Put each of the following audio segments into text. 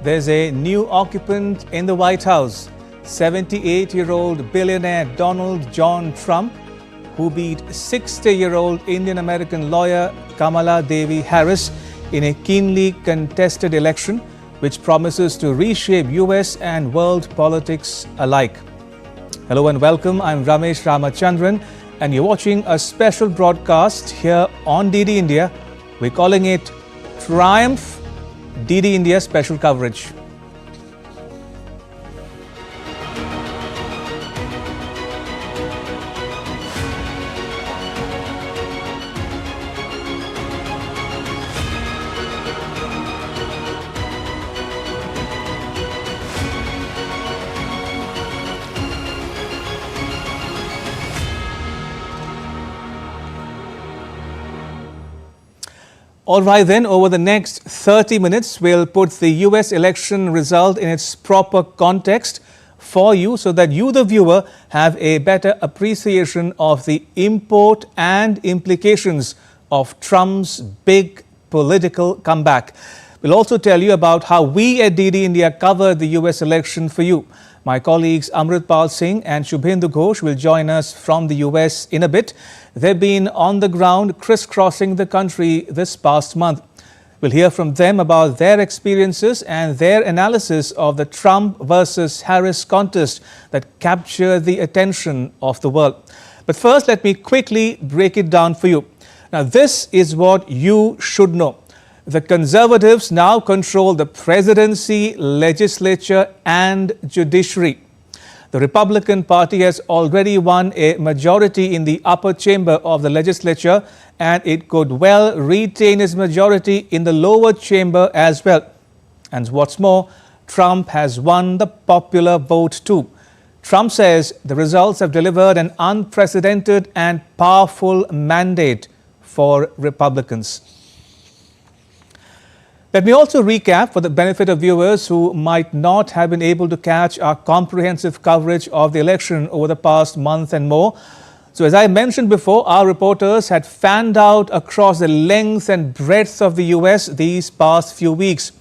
There's a new occupant in the White House, 78-year-old billionaire Donald John Trump, who beat 60-year-old Indian-American lawyer Kamala Harris in a keenly contested election, which promises to reshape US and world politics alike. Hello and welcome. I'm Ramesh Ramachandran, and you're watching a special broadcast here on DD India. We're calling it Triumph DD India Special Coverage. All right then, over the next 30 minutes, we'll put the US election result in its proper context for you so that you, the viewer, have a better appreciation of the import and implications of Trump's big political comeback. We'll also tell you about how we at DD India covered the US election for you. My colleagues Amrit Singh and Shubhendu will join us from the US in a bit. They've been on the ground crisscrossing the country this past month. We'll hear from them about their experiences and their analysis of the Trump versus Harris contest that captured the attention of the world. But first, let me quickly break it down for you. Now, this is what you should know. The Conservatives now control the presidency, legislature and judiciary. The Republican Party has already won a majority in the upper chamber of the legislature, and it could well retain its majority in the lower chamber as well. And what's more, Trump has won the popular vote too. Trump says the results have delivered an unprecedented and powerful mandate for Republicans. Let me also recap for the benefit of viewers who might not have been able to catch our comprehensive coverage of the election over the past month and more. So as I mentioned before, our reporters had fanned out across the length and breadth of the US these past few weeks.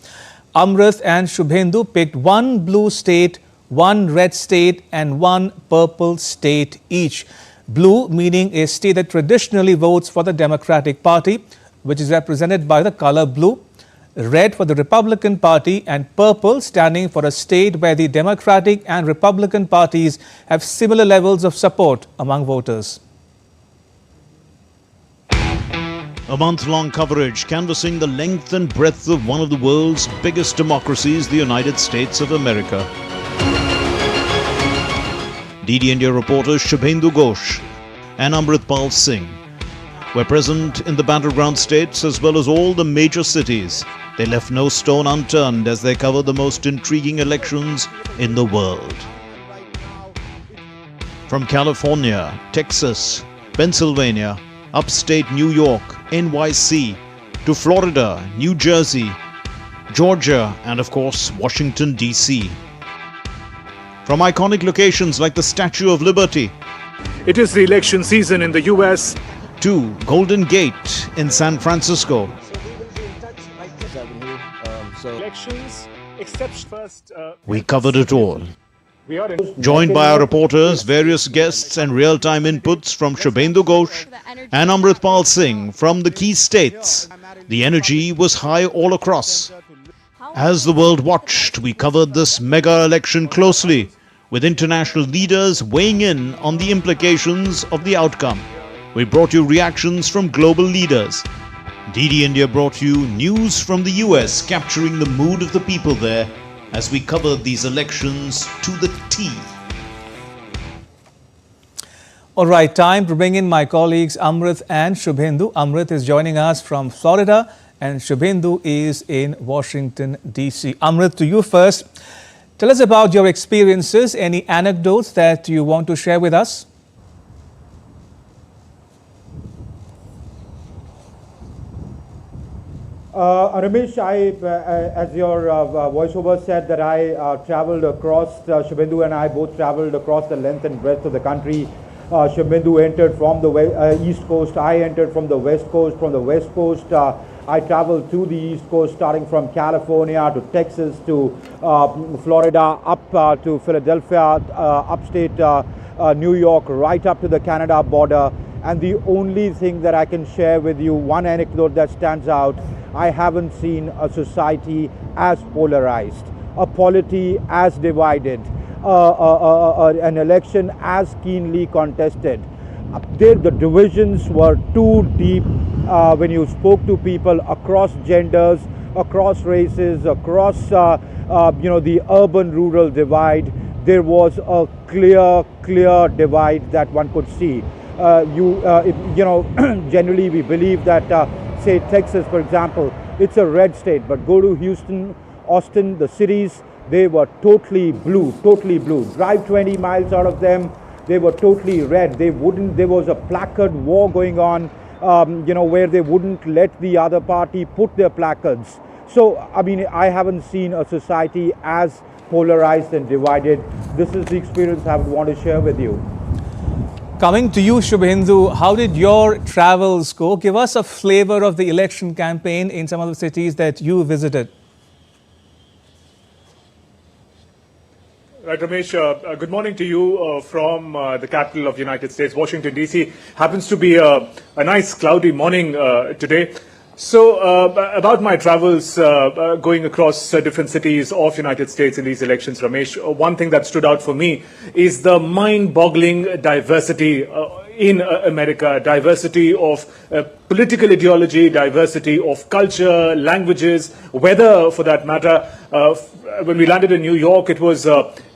Amrit and Shubhendu picked one blue state, one red state and one purple state each. Blue meaning a state that traditionally votes for the Democratic Party, which is represented by the color blue. Red for the Republican Party, and purple standing for a state where the Democratic and Republican parties have similar levels of support among voters. A month-long coverage canvassing the length and breadth of one of the world's biggest democracies, the United States of America. DD India reporters Shubhendu and Amrit Singh were present in the battleground states as well as all the major cities. They left no stone unturned as they covered the most intriguing elections in the world. From California, Texas, Pennsylvania, upstate New York, NYC, to Florida, New Jersey, Georgia, and of course, Washington, D.C. From iconic locations like the Statue of Liberty. It is the election season in the US. To Golden Gate in San Francisco. Elections, except first, we covered it all. Joined by our reporters, various guests and real-time inputs from Shubhendu and Amrit Singh from the key states. The energy was high all across. As the world watched, we covered this mega election closely, with international leaders weighing in on the implications of the outcome. We brought you reactions from global leaders. DD India brought you news from the US, capturing the mood of the people there as we covered these elections to the T. All right, time to bring in my colleagues Amrit and Shubhendu. Amrit is joining us from Florida and Shubhendu is in Washington, D.C. Amrit, to you first. Tell us about your experiences, any anecdotes that you want to share with us? Ramesh, as your voiceover said, that I traveled across, Shubhendu and I both traveled across the length and breadth of the country. Shubhendu entered from the East Coast, I entered from the West Coast. From the West Coast, I traveled to the East Coast, starting from California to Texas to Florida, up to Philadelphia, upstate New York, right up to the Canada border. And the only thing that I can share with you, one anecdote that stands out, I haven't seen a society as polarized, a polity as divided, an election as keenly contested. The divisions were too deep. When you spoke to people across genders, across races, across the urban-rural divide, there was a clear divide that one could see. Generally we believe that, say Texas, for example, it's a red state, but go to Houston, Austin, the cities, they were totally blue. Drive 20 miles out of them, they were totally red. There was a placard war going on, where they wouldn't let the other party put their placards. So, I mean, I haven't seen a society as polarized and divided. This is the experience I would want to share with you. Coming to you, Shubhendu, how did your travels go? Give us a flavor of the election campaign in some of the cities that you visited. Right, Ramesh, good morning to you from the capital of the United States, Washington, D.C. Happens to be a nice cloudy morning today. So, about my travels going across different cities of the United States in these elections, Ramesh, one thing that stood out for me is the mind-boggling diversity in America, diversity of political ideology, diversity of culture, languages, weather for that matter. When we landed in New York, it was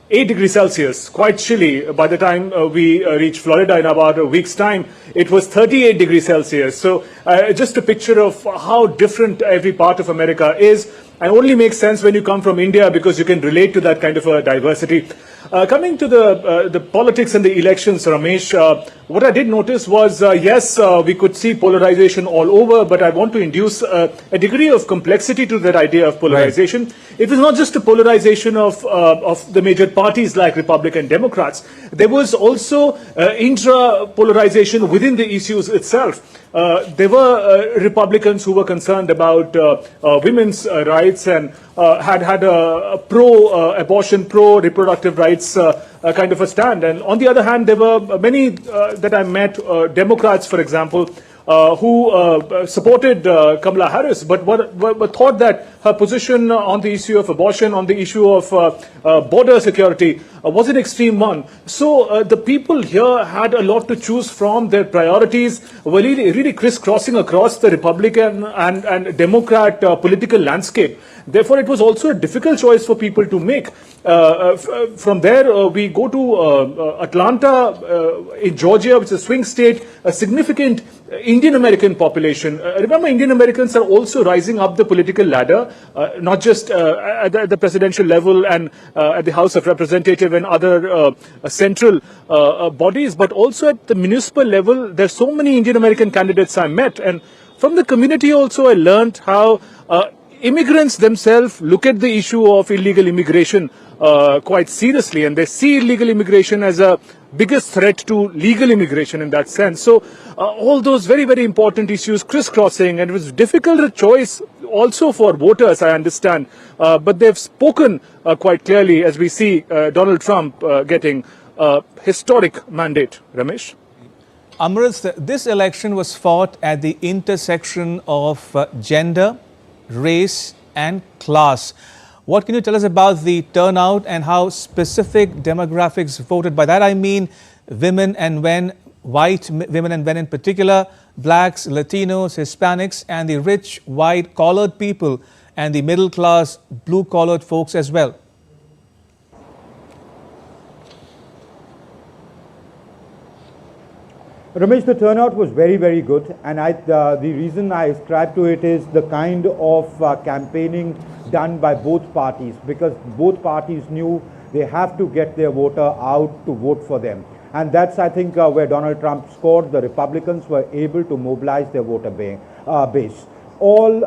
8 degrees Celsius, quite chilly. By the time we reached Florida in about a week's time, it was 38 degrees Celsius. So just a picture of how different every part of America is, and only makes sense when you come from India because you can relate to that kind of a diversity. Coming to the politics and the elections, Ramesh, what I did notice was, yes, we could see polarization all over, but I want to induce a degree of complexity to that idea of polarization. Right. It was not just a polarization of the major parties like Republican and Democrats. There was also intra-polarization within the issues itself. There were Republicans who were concerned about women's rights and had a pro-abortion, pro-reproductive rights kind of a stand. And on the other hand, there were many that I met, Democrats, for example, who supported Kamala Harris, but thought that her position on the issue of abortion, on the issue of border security, was an extreme one. So the people here had a lot to choose from. Their priorities were really crisscrossing across the Republican and Democrat political landscape. Therefore, it was also a difficult choice for people to make. From there, we go to Atlanta in Georgia, which is a swing state, a significant Indian American population. Remember, Indian Americans are also rising up the political ladder, not just at the presidential level and at the House of Representatives and other central bodies, but also at the municipal level. There's so many Indian American candidates I met, and from the community also I learned how immigrants themselves look at the issue of illegal immigration quite seriously, and they see illegal immigration as a biggest threat to legal immigration in that sense. So all those very, very important issues crisscrossing, and it was difficult a choice also for voters, I understand, but they've spoken quite clearly as we see Donald Trump getting a historic mandate. Ramesh? Amrit, this election was fought at the intersection of gender, race and class. What can you tell us about the turnout and how specific demographics voted? By that I mean women and men, white women and men in particular, blacks, Latinos, Hispanics, and the rich, white, collared people, and the middle class, blue-collared folks as well. Ramesh, the turnout was very, very good, and the reason I ascribe to it is the kind of campaigning done by both parties, because both parties knew they have to get their voter out to vote for them. And that's, I think, where Donald Trump scored. The Republicans were able to mobilize their voter base. All,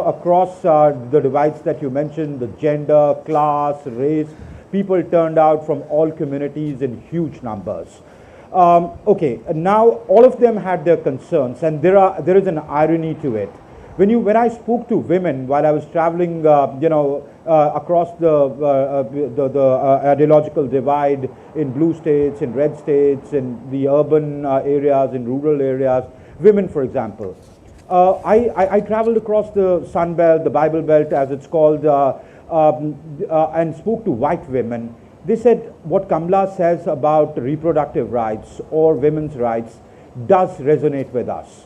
across the divides that you mentioned, the gender, class, race, people turned out from all communities in huge numbers. Okay, now all of them had their concerns, and there is an irony to it. When I spoke to women while I was traveling, across the ideological divide in blue states, in red states, in the urban areas, in rural areas, women, for example. I traveled across the Sun Belt, the Bible Belt, as it's called, and spoke to white women. They said what Kamala says about reproductive rights or women's rights does resonate with us.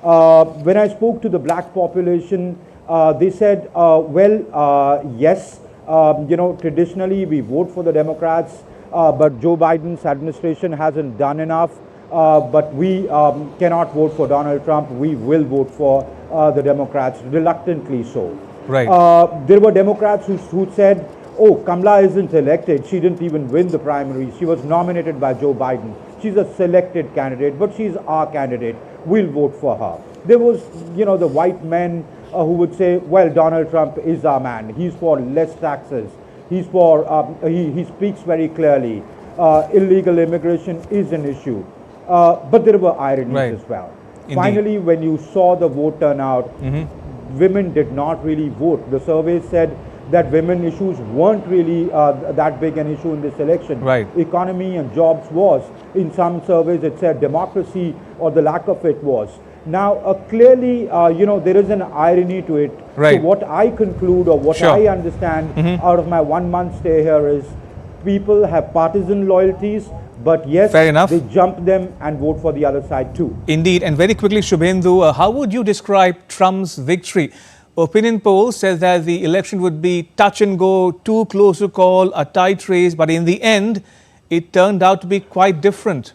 When I spoke to the black population, they said, yes, traditionally we vote for the Democrats, but Joe Biden's administration hasn't done enough. But we cannot vote for Donald Trump. We will vote for the Democrats, reluctantly so. Right. There were Democrats who said, oh, Kamala isn't elected. She didn't even win the primaries. She was nominated by Joe Biden. She's a selected candidate, but she's our candidate. We'll vote for her. There was, the white men who would say, well, Donald Trump is our man. He's for less taxes. He's for, he speaks very clearly. Illegal immigration is an issue. But there were ironies as well. Indeed. Finally, when you saw the vote turnout, women did not really vote. The survey said that women issues weren't really that big an issue in this election. Right. Economy and jobs was. In some surveys it said democracy or the lack of it was. Now clearly, there is an irony to it. Right. So what I conclude or what I understand out of my 1 month stay here is people have partisan loyalties, but yes, fair enough, they jump them and vote for the other side too. Indeed. And very quickly, Shubhendu, how would you describe Trump's victory? Opinion polls says that the election would be touch and go, too close to call, a tight race, but in the end, it turned out to be quite different.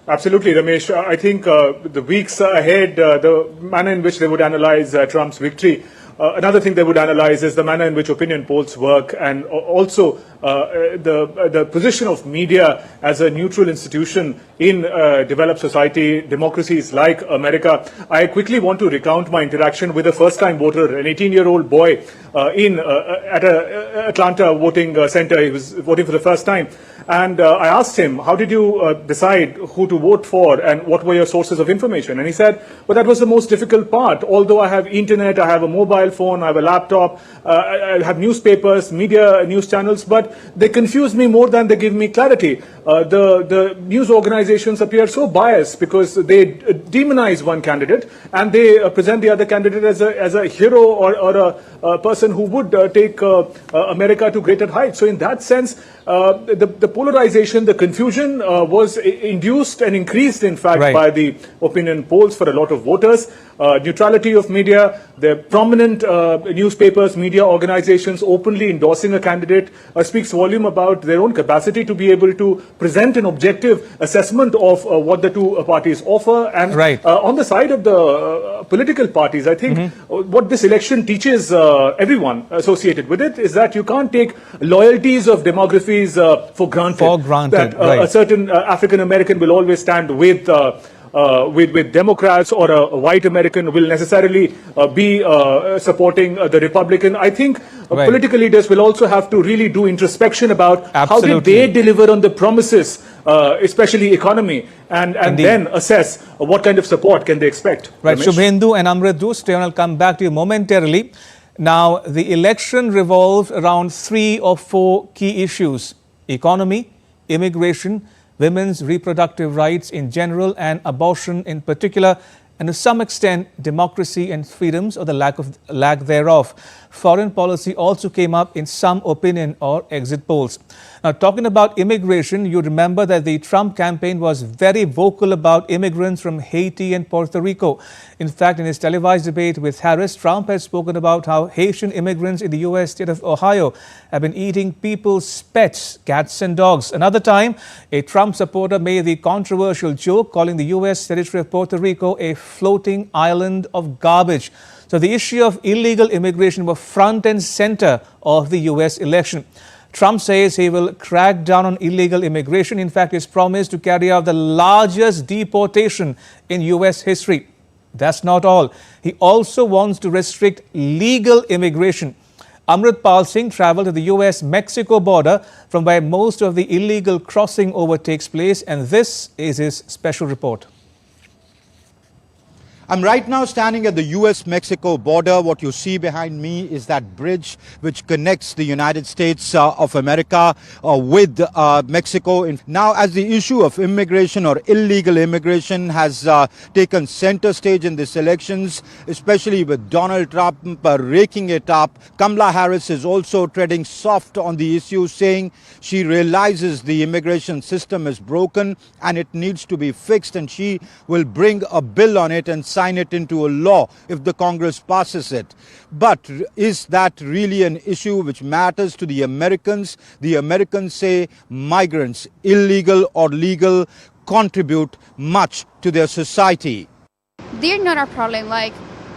Absolutely, Ramesh. I think the weeks ahead, the manner in which they would analyze Trump's victory, another thing they would analyze is the manner in which opinion polls work, and also the position of media as a neutral institution in developed society, democracies like America. I quickly want to recount my interaction with a first-time voter, an 18-year-old boy at a Atlanta voting center. He was voting for the first time. And I asked him, how did you decide who to vote for and what were your sources of information? And he said, well, that was the most difficult part. Although I have internet, I have a mobile phone, I have a laptop, I have newspapers, media, news channels, but they confuse me more than they give me clarity. The news organizations appear so biased because they demonize one candidate and they present the other candidate as a hero or a person who would take America to greater heights. So in that sense, the polarization, the confusion was induced and increased, in fact, by the opinion polls for a lot of voters. Neutrality of media, the prominent newspapers, media organizations openly endorsing a candidate speaks volume about their own capacity to be able to present an objective assessment of what the two parties offer. And on the side of the political parties, I think what this election teaches everyone associated with it is that you can't take loyalties of demographies for granted. That a certain African American will always stand with Democrats, or a white American will necessarily be supporting the Republican. I think political leaders will also have to really do introspection about how did they deliver on the promises, especially economy, and then assess what kind of support can they expect. Right, Shubhendu and Amrit, do stay on. I'll come back to you momentarily. Now, the election revolved around 3 or 4 key issues: economy, immigration, women's reproductive rights in general, and abortion in particular, and to some extent, democracy and freedoms, or the lack thereof. Foreign policy also came up in some opinion or exit polls. Now, talking about immigration, you remember that the Trump campaign was very vocal about immigrants from Haiti and Puerto Rico. In fact, in his televised debate with Harris, Trump has spoken about how Haitian immigrants in the U.S. state of Ohio have been eating people's pets, cats and dogs. Another time, a Trump supporter made the controversial joke calling the U.S. territory of Puerto Rico a floating island of garbage. So the issue of illegal immigration was front and center of the U.S. election. Trump says he will crack down on illegal immigration. In fact, he's promised to carry out the largest deportation in U.S. history. That's not all. He also wants to restrict legal immigration. Amrit Singh traveled to the U.S.-Mexico border from where most of the illegal crossing over takes place, and this is his special report. I'm right now standing at the US-Mexico border. What you see behind me is that bridge which connects the United States of America with Mexico. Now, as the issue of immigration or illegal immigration has taken center stage in these elections, especially with Donald Trump raking it up, Kamala Harris is also treading soft on the issue, saying she realizes the immigration system is broken and it needs to be fixed, and she will bring a bill on it and sign it into a law if the Congress passes it. But is that really an issue which matters to the Americans? The Americans say migrants, illegal or legal, contribute much to their society. They're not our problem. Like,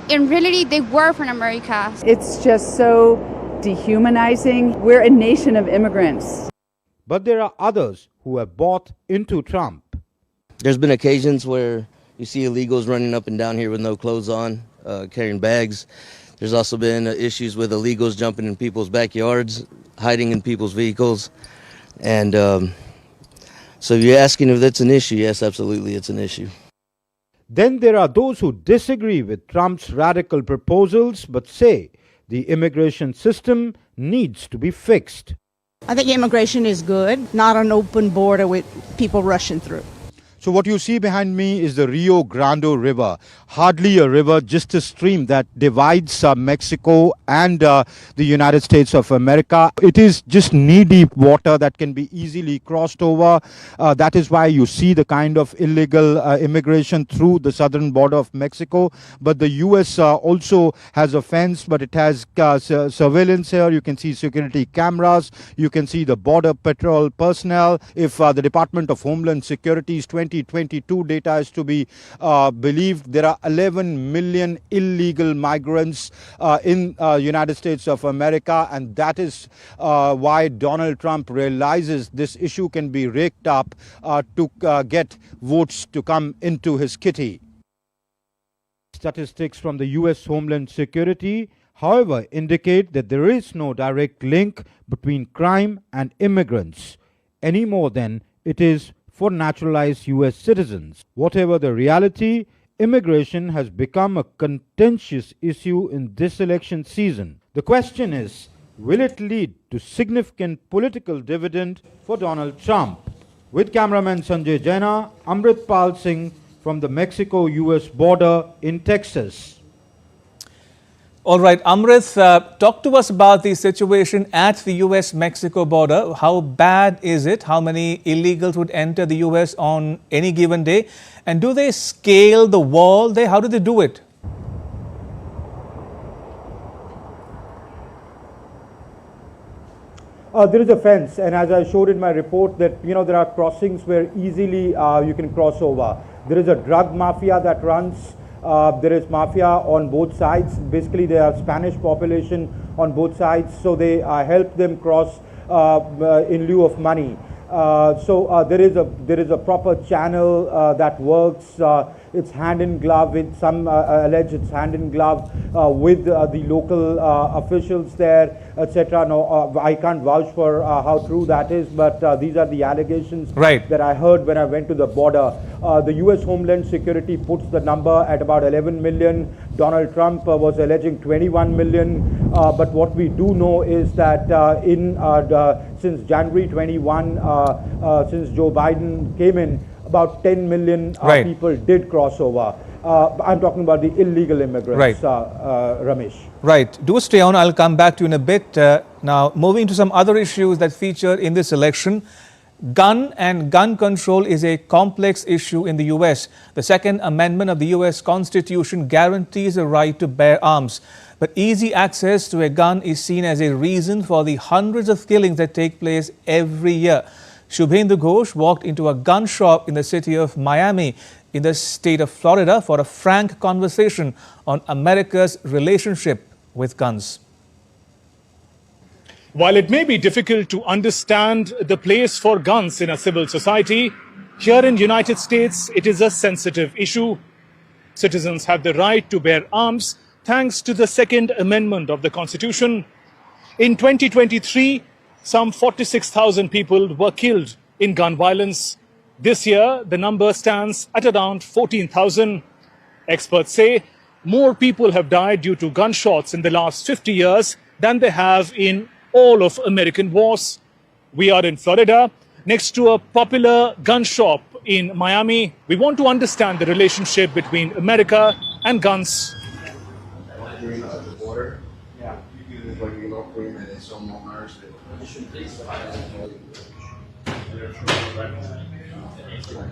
in reality, they were from America. It's just so dehumanizing. We're a nation of immigrants. But there are others who have bought into Trump. There's been occasions where you see illegals running up and down here with no clothes on, carrying bags. There's also been issues with illegals jumping in people's backyards, hiding in people's vehicles. And so you're asking if that's an issue? Yes, absolutely, it's an issue. Then there are those who disagree with Trump's radical proposals but say the immigration system needs to be fixed. I think immigration is good, not an open border with people rushing through. So what you see behind me is the Rio Grande River, hardly a river, just a stream that divides Mexico and the United States of America. It is just knee-deep water that can be easily crossed over. That is why you see the kind of illegal immigration through the southern border of Mexico. But the U.S. Also has a fence, but it has surveillance here. You can see security cameras. You can see the border patrol personnel. If the Department of Homeland Security's 2022 data is to be believed, there are 11 million illegal migrants in United States of America, and that is why Donald Trump realizes this issue can be raked up to get votes to come into his kitty. Statistics from the US Homeland Security, however, indicate that there is no direct link between crime and immigrants, any more than it is for naturalized US citizens. Whatever the reality, immigration has become a contentious issue in this election season. The question is, will it lead to significant political dividend for Donald Trump? With cameraman Sanjay Jaina, Amrit Singh from the Mexico-US border in Texas. All right, Amrit, talk to us about the situation at the US-Mexico border. How bad is it? How many illegals would enter the US on any given day? And do they scale the wall there? How do they do it? There is a fence, and as I showed in my report that, there are crossings where easily you can cross over. There is a drug mafia that runs. There is mafia on both sides. Basically, there are Spanish population on both sides, so they help them cross in lieu of money. So there is a proper channel that works. It's hand in glove with some allege it's hand in glove with the local officials there, etc. No, I can't vouch for how true that is, but these are the allegations that I heard when I went to the border. The U.S. Homeland Security puts the number at about 11 million. Donald Trump was alleging 21 million. But what we do know is that since January 21, since Joe Biden came in, about 10 million people did cross over. I'm talking about the illegal immigrants, Ramesh. Right. Do stay on. I'll come back to you in a bit. Now, moving to some other issues that feature in this election. Gun and gun control is a complex issue in the U.S. The Second Amendment of the U.S. Constitution guarantees a right to bear arms. But easy access to a gun is seen as a reason for the hundreds of killings that take place every year. Shubhendu walked into a gun shop in the city of Miami in the state of Florida for a frank conversation on America's relationship with guns. While it may be difficult to understand the place for guns in a civil society, here in the United States, it is a sensitive issue. Citizens have the right to bear arms thanks to the Second Amendment of the Constitution. In 2023, some 46,000 people were killed in gun violence. This year, the number stands at around 14,000. Experts say more people have died due to gunshots in the last 50 years than they have in all of American wars. We are in Florida, next to a popular gun shop in Miami. We want to understand the relationship between America and guns.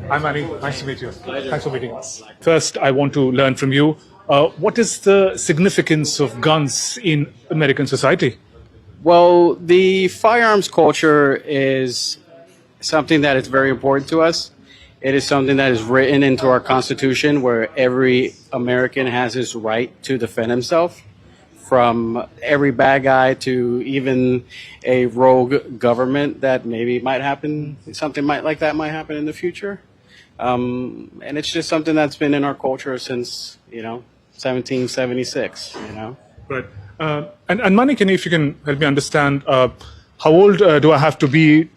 Hi, Manny. Nice to meet you. Thanks for meeting us. First, I want to learn from you. What is the significance of guns in American society? Well, the firearms culture is something that is very important to us. It is something that is written into our Constitution, where every American has his right to defend himself from every bad guy to even a rogue government that maybe might happen, something like that might happen in the future. And it's just something that's been in our culture since, 1776, Right. And Mani, if you can help me understand, how old do I have to be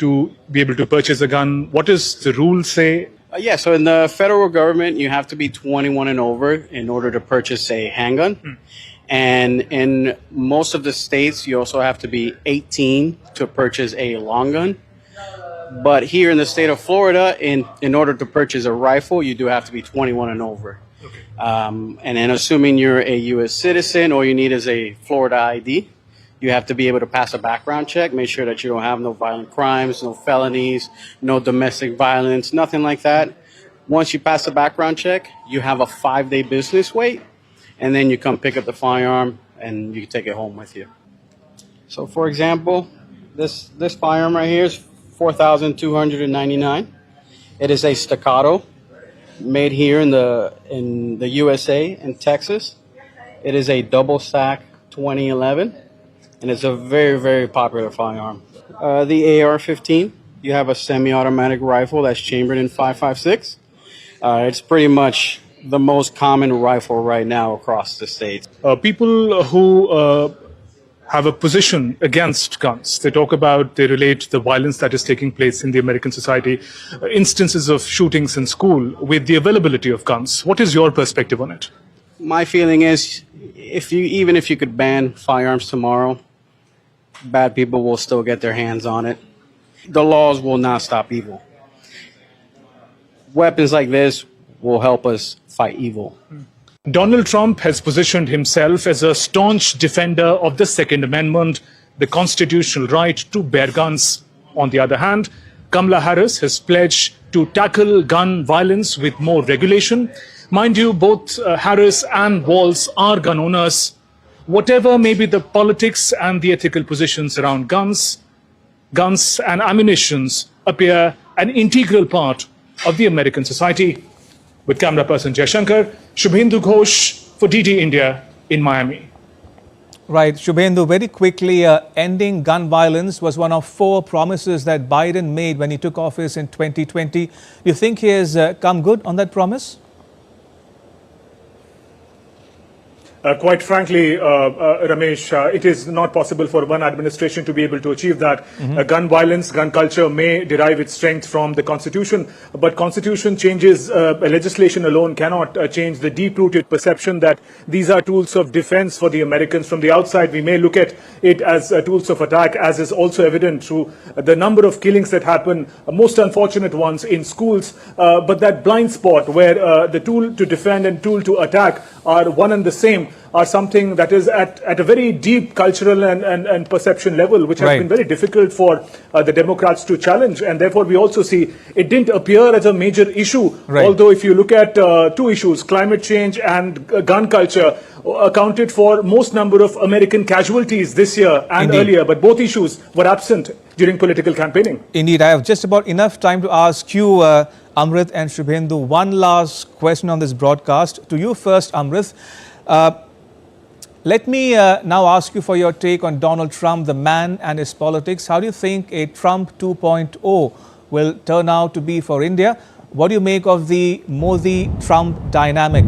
able to purchase a gun? What does the rule say? So in the federal government, you have to be 21 and over in order to purchase a handgun. And in most of the states, you also have to be 18 to purchase a long gun. But here in the state of Florida, in order to purchase a rifle, you do have to be 21 and over. Okay. And then assuming you're a U.S. citizen, all you need is a Florida ID. You have to be able to pass a background check, make sure that you don't have no violent crimes, no felonies, no domestic violence, nothing like that. Once you pass the background check, you have a 5-day business wait, and then you come pick up the firearm and you can take it home with you. So for example, this firearm right here is $4,299. It is a staccato, made here in the USA in Texas. It is a double stack 2011, and it's a very, very popular firearm. The AR-15, you have a semi-automatic rifle that's chambered in .556. It's pretty much the most common rifle right now across the states. People who have a position against guns, they relate the violence that is taking place in the American society, instances of shootings in school with the availability of guns. What is your perspective on it? My feeling is, even if you could ban firearms tomorrow, bad people will still get their hands on it. The laws will not stop evil. Weapons like this will help us fight evil. Donald Trump has positioned himself as a staunch defender of the Second Amendment, the constitutional right to bear guns. On the other hand, Kamala Harris has pledged to tackle gun violence with more regulation. Mind you, both Harris and Walz are gun owners. Whatever may be the politics and the ethical positions around guns and ammunitions appear an integral part of the American society. With camera person Jaishankar, Shubhendu Ghosh for DD India in Miami. Right, Shubhendu, very quickly, ending gun violence was one of 4 promises that Biden made when he took office in 2020. Do you think he has come good on that promise? Quite frankly, Ramesh, it is not possible for one administration to be able to achieve that. Gun violence, gun culture may derive its strength from the Constitution, but Constitution changes, legislation alone cannot change the deep-rooted perception that these are tools of defense for the Americans. From the outside, we may look at it as tools of attack, as is also evident through the number of killings that happen, most unfortunate ones in schools, but that blind spot where the tool to defend and tool to attack are one and the same, are something that is at a very deep cultural and perception level, which has been very difficult for the Democrats to challenge. And therefore, we also see it didn't appear as a major issue. Although if you look at 2 issues, climate change and gun culture, accounted for most number of American casualties this year and earlier. But both issues were absent during political campaigning. Indeed, I have just about enough time to ask you, Amrit and Shubhendu, one last question on this broadcast. To you first, Amrit. Let me now ask you for your take on Donald Trump, the man and his politics. How do you think a Trump 2.0 will turn out to be for India? What do you make of the Modi-Trump dynamic?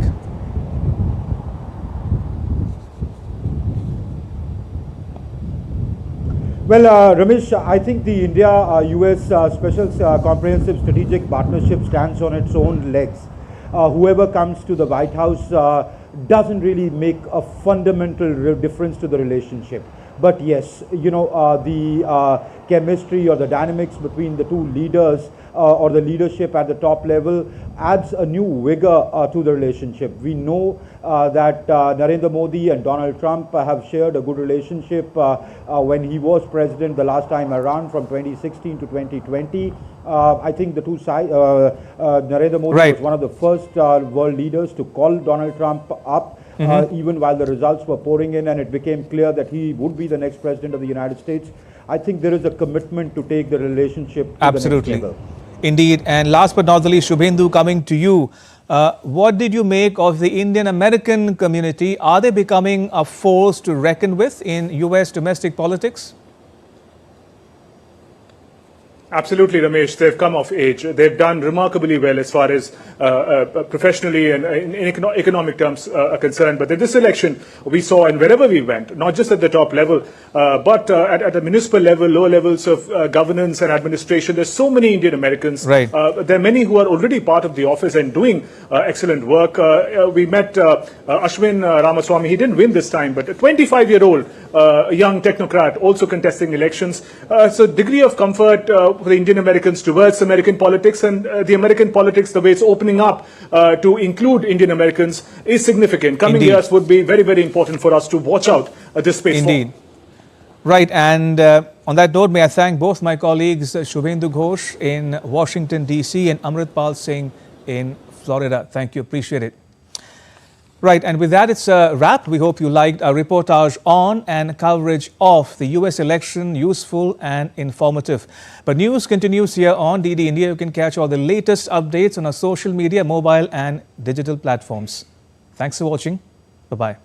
Well, Ramesh, I think the India-US Special Comprehensive Strategic Partnership stands on its own legs. whoever comes to the White House doesn't really make a fundamental difference to the relationship. But yes, the chemistry or the dynamics between the two leaders or the leadership at the top level adds a new vigor to the relationship. We know that Narendra Modi and Donald Trump have shared a good relationship when he was president the last time around from 2016 to 2020. I think the two sides, Narendra Modi was one of the first world leaders to call Donald Trump up. Even while the results were pouring in and it became clear that he would be the next president of the United States. I think there is a commitment to take the relationship to the next level. Indeed. And last but not the least, Shubhendu, coming to you. What did you make of the Indian-American community? Are they becoming a force to reckon with in US domestic politics? Absolutely, Ramesh. They've come of age. They've done remarkably well as far as professionally and in economic terms are concerned. But in this election, we saw, and wherever we went, not just at the top level, but at the municipal level, lower levels of governance and administration, there's so many Indian Americans. Right. There are many who are already part of the office and doing excellent work. We met Ashwin Ramaswamy. He didn't win this time, but a 25-year-old young technocrat also contesting elections. So degree of comfort for the Indian Americans towards American politics, and the American politics, the way it's opening up to include Indian Americans is significant. Coming years would be very, very important for us to watch out this space. Indeed. Right. And on that note, may I thank both my colleagues, Shubhendu Ghosh in Washington, D.C. and Amrit Singh in Florida. Thank you. Appreciate it. Right, and with that, it's a wrap. We hope you liked our reportage on and coverage of the US election, useful and informative. But news continues here on DD India. You can catch all the latest updates on our social media, mobile and digital platforms. Thanks for watching. Bye-bye.